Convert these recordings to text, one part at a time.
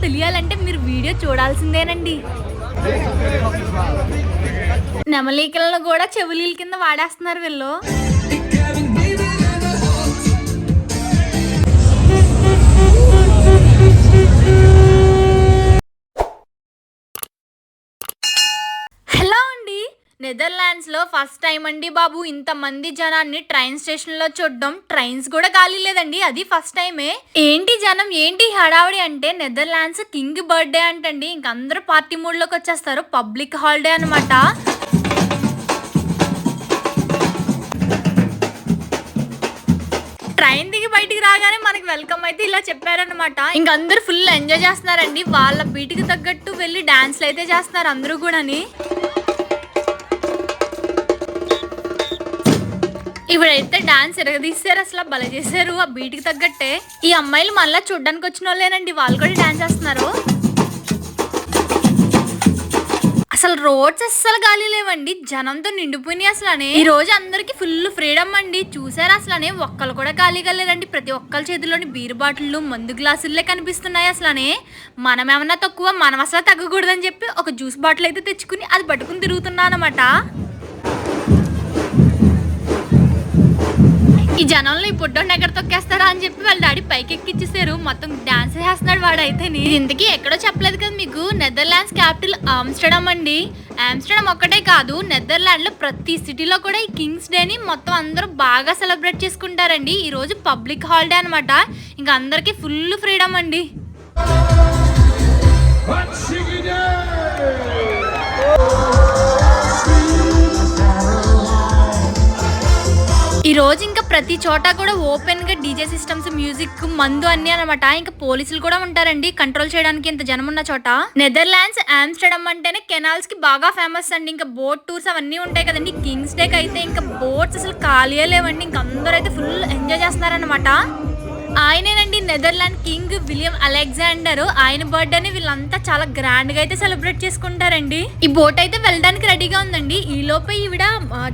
తెలియాలంటే మీరు వీడియో చూడాల్సిందేనండి. నెమలికలను కూడా చెవులీల కింద వాడేస్తున్నారు వీళ్ళు. హలో అండి, నెదర్లాండ్స్లో ఫస్ట్ టైం అండి బాబు ఇంతమంది జనాన్ని ట్రైన్ స్టేషన్లో చూడడం. ట్రైన్స్ కూడా ఖాళీ లేదండి, అది ఫస్ట్ టైమే. ఏంటి జనం, ఏంటి హడావిడి అంటే నెదర్లాండ్స్ కింగ్ బర్త్డే అంటండి. ఇంక అందరూ పార్టీ మూడ్లోకి వచ్చేస్తారు. పబ్లిక్ హాలిడే అనమాట. ట్రైన్ దిగి బయటికి రాగానే మనకి వెల్కమ్ అయితే ఇలా చెప్పారనమాట. ఇంక అందరూ ఫుల్ ఎంజాయ్ చేస్తున్నారండి. వాళ్ళ బీటికి తగ్గట్టు వెళ్ళి డాన్స్లు అయితే చేస్తున్నారు అందరూ కూడాని. ఇప్పుడైతే డాన్స్ ఎరగదీశారు, అసలు భలే చేశారు ఆ బీట్కి తగ్గట్టే. ఈ అమ్మాయిలు మళ్ళీ చూడ్డానికి వచ్చిన వాళ్ళేనండి, వాళ్ళు కూడా డాన్స్ చేస్తున్నారు. అసలు రోడ్స్ అస్సలు గాలి లేవండి, జనంతో నిండిపోయినాయి అసలనే. ఈ రోజు అందరికి ఫుల్ ఫ్రీడమ్ అండి. చూసారు అసలనే, ఒక్కరు కూడా ఖాళీగా లేదండి. ప్రతి ఒక్కరి చేతిలోని బీర్ బాటిల్లు, మందు గ్లాసులే కనిపిస్తున్నాయి అసలనే. మనం ఏమన్నా తక్కువ, మనం అసలు తగ్గకూడదని చెప్పి ఒక జ్యూస్ బాటిల్ అయితే తెచ్చుకుని అది పట్టుకుని తిరుగుతున్నా అనమాట. ఈ జనంలో ఈ పొట్టోని ఎక్కడ తొక్కేస్తారా అని చెప్పి వాళ్ళ డాడీ పైకి ఎక్కిచ్చేసారు. మొత్తం డాన్స్ చేస్తున్నాడు వాడైతే. ఇంతకీ ఎక్కడో చెప్పలేదు కదా మీకు, నెదర్లాండ్స్ క్యాపిటల్ ఆమ్స్టర్డామ్ అండి. ఆమ్స్టర్డామ్ ఒక్కటే కాదు, నెదర్లాండ్ లో ప్రతి సిటీలో కూడా ఈ కింగ్స్ డేని మొత్తం అందరూ బాగా సెలబ్రేట్ చేసుకుంటారండి. ఈ రోజు పబ్లిక్ హాలిడే అనమాట. ఇంకా అందరికి ఫుల్ ఫ్రీడమ్ అండి. ఈ రోజు ఇంకా ప్రతి చోట కూడా ఓపెన్ గా డీజే సిస్టమ్స్, మ్యూజిక్, మందు అన్ని అనమాట. ఇంకా పోలీసులు కూడా ఉంటారండి కంట్రోల్ చేయడానికి ఇంత జనం ఉన్న చోట. నెదర్లాండ్స్ ఆమ్స్టర్డామ్ అంటేనే కెనాల్స్ కి బాగా ఫేమస్ అండి. ఇంకా బోట్ టూర్స్ అవన్నీ ఉంటాయి కదండి. కింగ్స్ డే కి అయితే ఇంకా బోట్స్ అసలు ఖాళీ లేవండి. ఇంకా అందరూ అయితే ఫుల్ ఎంజాయ్ చేస్తున్నారనమాట. ఆయనేనండి నెదర్లాండ్ కింగ్ విలియం అలెగ్జాండర్. ఆయన బర్త్డేని వీళ్ళంతా చాలా గ్రాండ్ గా అయితే సెలబ్రేట్ చేసుకుంటారండి. ఈ బోట్ అయితే వెళ్ళడానికి రెడీగా ఉందండి. ఈ లోపే ఈవిడ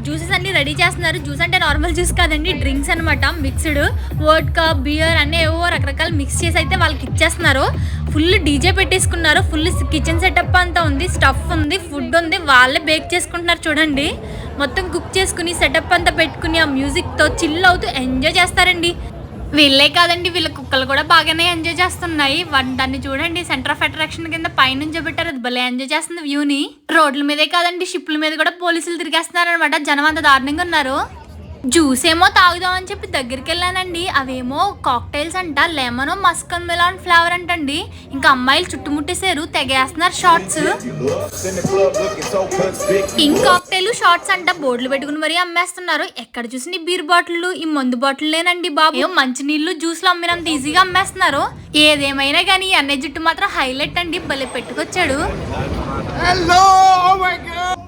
జ్యూసెస్ అన్ని రెడీ చేస్తున్నారు. జ్యూస్ అంటే నార్మల్ జ్యూస్ కాదండి, డ్రింక్స్ అనమాట. మిక్స్డ్ వోడ్కా, బియర్ అన్ని ఏవో రకరకాల మిక్స్ చేసి అయితే వాళ్ళకి ఇచ్చేస్తున్నారు. ఫుల్ డీజే పెట్టేసుకున్నారు. ఫుల్ కిచెన్ సెటప్ అంతా ఉంది, స్టఫ్ ఉంది, ఫుడ్ ఉంది. వాళ్ళే బేక్ చేసుకుంటున్నారు చూడండి. మొత్తం కుక్ చేసుకుని సెటప్ అంతా పెట్టుకుని ఆ మ్యూజిక్ తో చిల్ అవుతూ ఎంజాయ్ చేస్తారండి. వీళ్ళే కాదండి, వీళ్ళ కుక్కలు కూడా బాగానే ఎంజాయ్ చేస్తున్నాయి. దాన్ని చూడండి, సెంటర్ ఆఫ్ అట్రాక్షన్ కింద పైనుంచి పెట్టారు. అది భలే ఎంజాయ్ చేస్తుంది వ్యూని. రోడ్ల మీదే కాదండి, షిప్ల మీద కూడా పోలీసులు తిరిగేస్తున్నారు అనమాట. జనం అంత దారుణంగా ఉన్నారు. జ్యూస్ ఏమో తాగుదాం అని చెప్పి దగ్గరికి వెళ్ళానండి. అవేమో కాక్టైల్స్ అంట, లెమన్, మస్కన్ మెలాన్ ఫ్లేవర్ అంటండి. ఇంకా అమ్మాయిలు చుట్టుముట్టేశారు, తెగేస్తున్నారు షార్ట్స్. ఇంక్ కాక్టైల్ షార్ట్స్ అంట బోర్డులు పెట్టుకుని మరీ అమ్మేస్తున్నారు. ఎక్కడ చూసిన బీర్ బాటిల్, ఈ మందు బాటిల్లేనండి బాబు. మంచి నీళ్లు, జ్యూస్లు అమ్మినంత ఈజీగా అమ్మేస్తున్నారు. ఏదేమైనా కానీ అన్నయ్య జుట్టు మాత్రం హైలైట్ అండి, భలే పెట్టుకొచ్చాడు.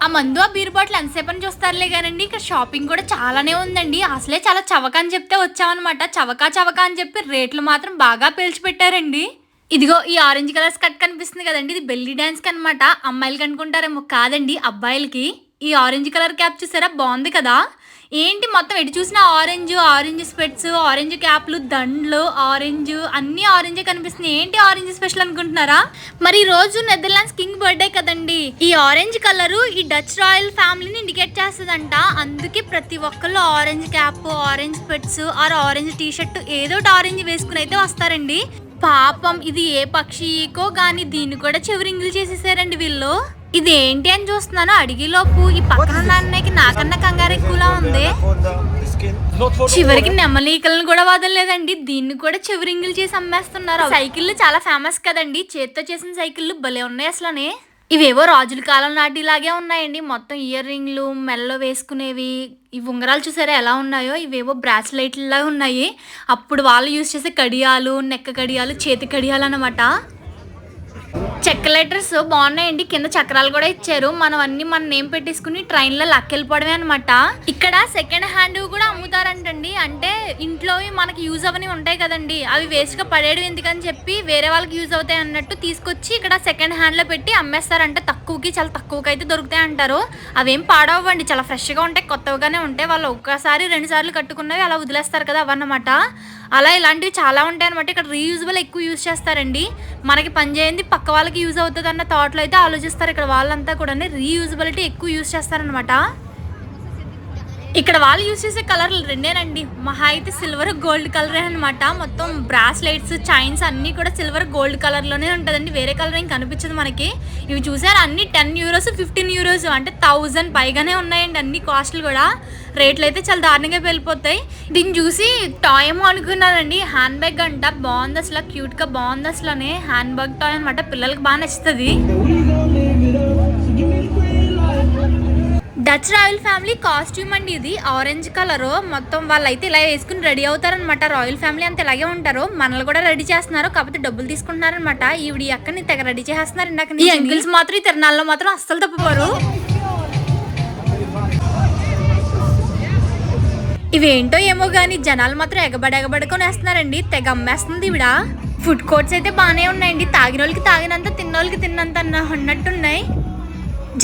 ఆ మందు, ఆ బీర్ బాటిల్ ఎంతసేపు అని చూస్తారులే కానండి. ఇక్కడ షాపింగ్ కూడా చాలానే ఉందండి. అసలే చాలా చవక అని చెప్తే వచ్చామన్నమాట. చవక అని చెప్పి రేట్లు మాత్రం బాగా పేల్చి పెట్టారండి. ఇదిగో ఈ ఆరెంజ్ కలర్ స్కర్ట్ కనిపిస్తుంది కదండి, ఇది బెల్లీ డాన్స్ కి అనమాట. అమ్మాయిలకి అనుకుంటారేమో, కాదండి అబ్బాయిలకి. ఈ ఆరెంజ్ కలర్ క్యాప్ చూసారా, బాగుంది కదా. ఏంటి మొత్తం ఎటు చూసినా ఆరెంజ్ స్పెట్స్, ఆరెంజ్ క్యాప్లు, దండ్లు ఆరెంజ్, అన్ని ఆరెంజే కనిపిస్తున్నాయి. ఏంటి ఆరెంజ్ స్పెషల్ అనుకుంటున్నారా? మరి ఈ రోజు నెదర్లాండ్స్ కింగ్ బర్త్డే కదండి. ఈ ఆరెంజ్ కలర్ ఈ డచ్ రాయల్ ఫ్యామిలీని ఇండికేట్ చేస్తుందంట. అందుకే ప్రతి ఒక్కళ్ళు orange cap, orange specs or orange T shirt ఏదో ఆరెంజ్ వేసుకుని అయితే వస్తారండి. పాపం ఇది ఏ పక్షికో గాని దీన్ని కూడా చెవిరింగులు చేసేసారండి వీళ్ళు. ఇదేంటి అని చూస్తున్నాను, అడిగేలోపు ఈ పక్కన అన్నయ్యకి నాకన్నా కంగారు ఎక్కువలా ఉంది. చివరికి నెమలికలను కూడా వదలలేదండి, దీన్ని కూడా చెవిరింగులు చేసి అమ్మేస్తున్నారు. సైకిళ్ళు చాలా ఫేమస్ కదండి, చేత్తో చేసిన సైకిళ్ళు భలే ఉన్నాయి అసలనే. ఇవేవో రాజుల కాలం నాటిలాగే ఉన్నాయండి. మొత్తం ఇయర్ రింగ్లు, మెల్లో వేసుకునేవి, ఈ ఉంగరాలు చూసారా ఎలా ఉన్నాయో, ఇవేవో బ్రాస్లైట్లా ఉన్నాయి. అప్పుడు వాళ్ళు యూజ్ చేసే కడియాలు, నెక్క కడియాలు, చేతి కడియాలు అనమాట. చెక్క లెటర్స్ బాగున్నాయండి, కింద చక్రాలు కూడా ఇచ్చారు. మనం అన్ని మన నేమ్ పెట్టేసుకుని ట్రైన్లో లక్కెళ్ళిపోవడమే అనమాట. ఇక్కడ సెకండ్ హ్యాండ్ కూడా అమ్ముతారంటండి. అంటే ఇంట్లోవి మనకి యూజ్ అవని ఉంటాయి కదండి, అవి వేస్ట్ గా పడేయడం ఎందుకని చెప్పి వేరే వాళ్ళకి యూజ్ అవుతాయి అన్నట్టు తీసుకొచ్చి ఇక్కడ సెకండ్ హ్యాండ్ లో పెట్టి అమ్మేస్తారంటే తక్కువకి, చాలా తక్కువకి అయితే దొరుకుతాయి అంటారు. అవేం పాడవండి, చాలా ఫ్రెష్ గా ఉంటాయి, కొత్తగానే ఉంటాయి. వాళ్ళు ఒక్కసారి 2 సార్లు కట్టుకున్నవి అలా వదిలేస్తారు కదా అవన్నమాట. అలా ఇలాంటివి చాలా ఉంటాయి అనమాట. ఇక్కడ రీయూజబుల్ ఎక్కువ యూజ్ చేస్తారండి. మనకి పని చేయండి పక్క వాళ్ళకి యూజ్ అవుతుంది అన్న థాట్లో అయితే ఆలోచిస్తారు ఇక్కడ వాళ్ళంతా కూడా. రీయూజబిలిటీ ఎక్కువ యూజ్ చేస్తారనమాట. ఇక్కడ వాళ్ళు యూజ్ చేసే కలర్లు రెండేనండి, మహా అయితే సిల్వర్ గోల్డ్ కలరే అనమాట. మొత్తం బ్రాస్లెట్స్, చైన్స్ అన్నీ కూడా సిల్వర్ గోల్డ్ కలర్లోనే ఉంటుందండి, వేరే కలర్ ఏం కనిపించదు మనకి. ఇవి చూసారు అన్ని 10 యూరోస్ 15 యూరోస్ అంటే 1000 పైగానే ఉన్నాయండి అన్ని కాస్ట్లు కూడా. రేట్లు అయితే చాలా దారుణంగా వెళ్ళిపోతాయి. దీన్ని చూసి టాయ్ ఏమో అనుకున్నానండి, హ్యాండ్ బ్యాగ్ అంట. బాగుంది అసలు, క్యూట్గా బాగుంది అసలు. హ్యాండ్ బ్యాగ్ టాయ్ అనమాట, పిల్లలకి బాగా నచ్చుతుంది. డచ్ రాయల్ ఫ్యామిలీ కాస్ట్యూమ్ అండి ఇది, ఆరెంజ్ కలర్. మొత్తం వాళ్ళు అయితే ఇలా వేసుకుని రెడీ అవుతారనమాట. రాయల్ ఫ్యామిలీ అంతా ఇలాగే ఉంటారు. మనల్ని కూడా రెడీ చేస్తున్నారు, కాకపోతే డబ్బులు తీసుకుంటున్నారు అనమాట. ఈవిడ అక్కని తెగ రెడీ చేస్తున్నారు ఇందాక. ఈ అంకిల్స్ మాత్రం ఈ తిరణాల్లో మాత్రం అస్సలు తప్పుకోరు. ఇవేంటో ఏమో గానీ జనాలు మాత్రం ఎగబడుకొని వేస్తున్నారండి, తెగ అమ్మేస్తుంది ఈవిడ. ఫుడ్ కోర్ట్స్ అయితే బాగానే ఉన్నాయండి, తాగిన వాళ్ళకి తాగినంత, తిన్నోళ్ళకి తిన్నంత అన్నట్టున్నాయి.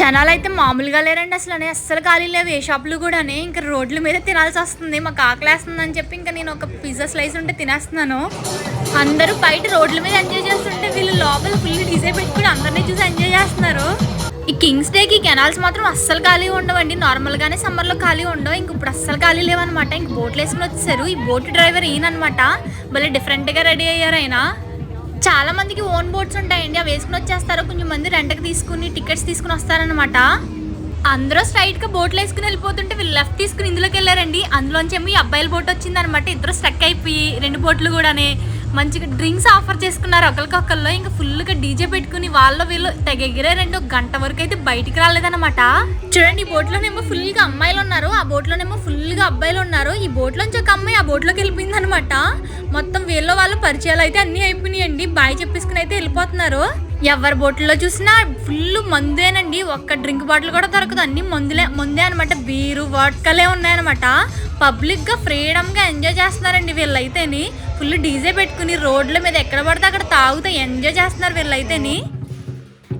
జనాలు అయితే మామూలుగా లేరండి అస్సలు ఖాళీ లేవు ఏ షాపులు కూడా. ఇంకా రోడ్ల మీద తినాల్సి వస్తుంది, మాకు ఆకలేస్తుందని చెప్పి ఇంకా నేను ఒక పిజ్జా స్లైస్ ఉంటే తినేస్తున్నాను. అందరూ బయట రోడ్ల మీద ఎంజాయ్ చేస్తుంటే వీళ్ళు లోపల ఫుల్ డీజే పెట్టుకుని అందరినీ చూసి ఎంజాయ్ చేస్తున్నారు. ఈ కింగ్స్ డేకి కెనాల్స్ మాత్రం అస్సలు ఖాళీ ఉండవండి, నార్మల్గానే సమ్మర్లో ఖాళీ ఉండవు. ఇంక ఇప్పుడు అస్సలు ఖాళీ లేవన్నమాట. ఇంక బోట్లు వేసుకుని వచ్చేసారు. ఈ బోట్ డ్రైవర్ ఈయనమాట, భలే డిఫరెంట్గా రెడీ అయ్యారు ఆయన. చాలా మందికి ఓన్ బోట్స్ ఉంటాయండి, అవి వేసుకుని వచ్చేస్తారు. కొంచెం మంది రెంట్కి తీసుకుని టికెట్స్ తీసుకుని వస్తారనమాట. అందరూ స్ట్రైట్గా బోట్లు వేసుకుని వెళ్ళిపోతుంటే వీళ్ళు లెఫ్ట్ తీసుకుని ఇందులోకి వెళ్ళారండి. అందులోంచి ఏమో ఈ అబ్బాయిల బోట్ వచ్చిందనమాట. ఇద్దరు స్ట్రక్ అయిపోయి 2 బోట్లు కూడానే మంచిగా డ్రింక్స్ ఆఫర్ చేసుకున్నారు ఒకరికొకళ్ళు. ఇంకా ఫుల్గా డీజే పెట్టుకుని వాళ్ళు వీళ్ళు తెగెగిరే 2 గంట వరకు అయితే బయటికి రాలేదన్నమాట. చూడండి, ఈ బోట్లోనేమో ఫుల్గా అమ్మాయిలు ఉన్నారు, ఆ బోట్లోనేమో ఫుల్గా అబ్బాయిలు ఉన్నారు. ఈ బోట్లోంచి ఒక అమ్మాయి ఆ బోట్లోకి వెళ్ళిపోయింది అనమాట. మొత్తం వీళ్ళు వాళ్ళ పరిచయాలు అయితే అన్నీ అయిపోయినాయండి. బాయ్ చెప్పేసుకుని అయితే వెళ్ళిపోతున్నారు. ఎవరి బోట్లో చూసినా ఫుల్ మందేనండి, ఒక్క డ్రింక్ బాటిల్ కూడా దొరకదు, అన్ని మందే అనమాట. బీరు వాట్కలే ఉన్నాయన్నమాట. పబ్లిక్గా ఫ్రీడమ్గా ఎంజాయ్ చేస్తున్నారండి వీళ్ళైతేని. ఫుల్ డీజే పెట్టుకుని రోడ్ల మీద ఎక్కడ పడితే అక్కడ తాగుతూ ఎంజాయ్ చేస్తున్నారు వీళ్ళైతేని.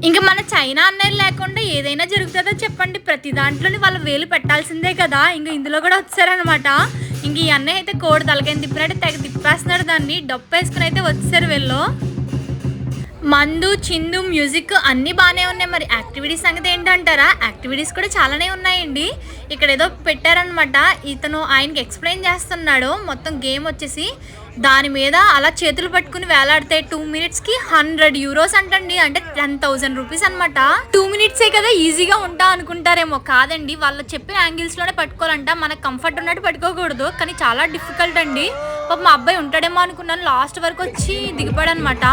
ఇంకా మన చైనా అన్నయ్య లేకుండా ఏదైనా జరుగుతుందో చెప్పండి, ప్రతి దాంట్లోని వాళ్ళు వేలు పెట్టాల్సిందే కదా. ఇంకా ఇందులో కూడా వచ్చారనమాట. ఇంక ఈ అన్నయ్య అయితే కోడి తలకని తిప్పినట్టు తెగ తిప్పేస్తున్నాడు దాన్ని, డప్పు వేసుకుని అయితే వచ్చారు వీళ్ళు. మందు, చిందు, మ్యూజిక్ అన్నీ బాగానే ఉన్నాయి. మరి యాక్టివిటీస్ సంగతి ఏంటంటారా? యాక్టివిటీస్ కూడా చాలానే ఉన్నాయండి. ఇక్కడ ఏదో పెట్టారనమాట, ఇతను ఆయనకి ఎక్స్ప్లెయిన్ చేస్తున్నాడు. మొత్తం గేమ్ వచ్చేసి దాని మీద అలా చేతులు పట్టుకుని వేలాడితే 2 మినిట్స్కి 100 యూరోస్ అంటండి, అంటే 10,000 రూపీస్ అనమాట. 2 మినిట్సే కదా ఈజీగా ఉంటా అనుకుంటారేమో, కాదండి. వాళ్ళు చెప్పిన యాంగిల్స్లోనే పట్టుకోవాలంట, మనకు కంఫర్ట్ ఉన్నట్టు పట్టుకోకూడదు. కానీ చాలా డిఫికల్ట్ అండి. పాప మా అబ్బాయి ఉంటాడేమో అనుకున్నాను, లాస్ట్ వరకు వచ్చి దిగిపోయాడనమాట.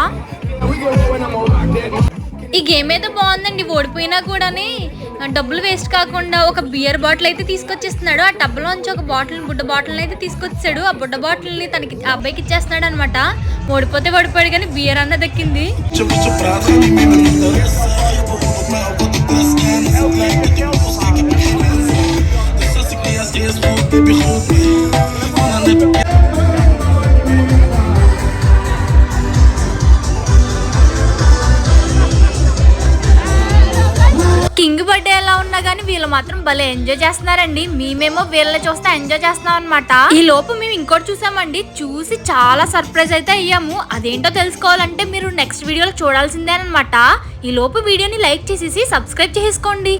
ఈ గేమ్ అయితే బాగుందండి, ఓడిపోయినా కూడా డబ్బులు వేస్ట్ కాకుండా ఒక బియర్ బాటిల్ అయితే తీసుకొచ్చేస్తున్నాడు. ఆ టబ్లోంచి ఒక బుడ్డ బాటిల్ అయితే తీసుకొచ్చాడు. ఆ బుడ్డ బాటిల్ని తనకి అబ్బాయికి ఇచ్చేస్తున్నాడు అనమాట. ఓడిపోతే ఓడిపోయాడు కానీ బియర్ అన్న దక్కింది. కింగ్ బర్త్డే ఎలా ఉన్నా కానీ వీళ్ళు మాత్రం భలే ఎంజాయ్ చేస్తున్నారండి. మేమేమో వీళ్ళని చూస్తే ఎంజాయ్ చేస్తున్నాం అనమాట. ఈ లోపు మేము ఇంకోటి చూసామండి, చూసి చాలా సర్ప్రైజ్ అయితే అయ్యాము. అదేంటో తెలుసుకోవాలంటే మీరు నెక్స్ట్ వీడియోలో చూడాల్సిందే అనమాట. ఈ లోపు వీడియోని లైక్ చేసేసి సబ్స్క్రైబ్ చేసుకోండి.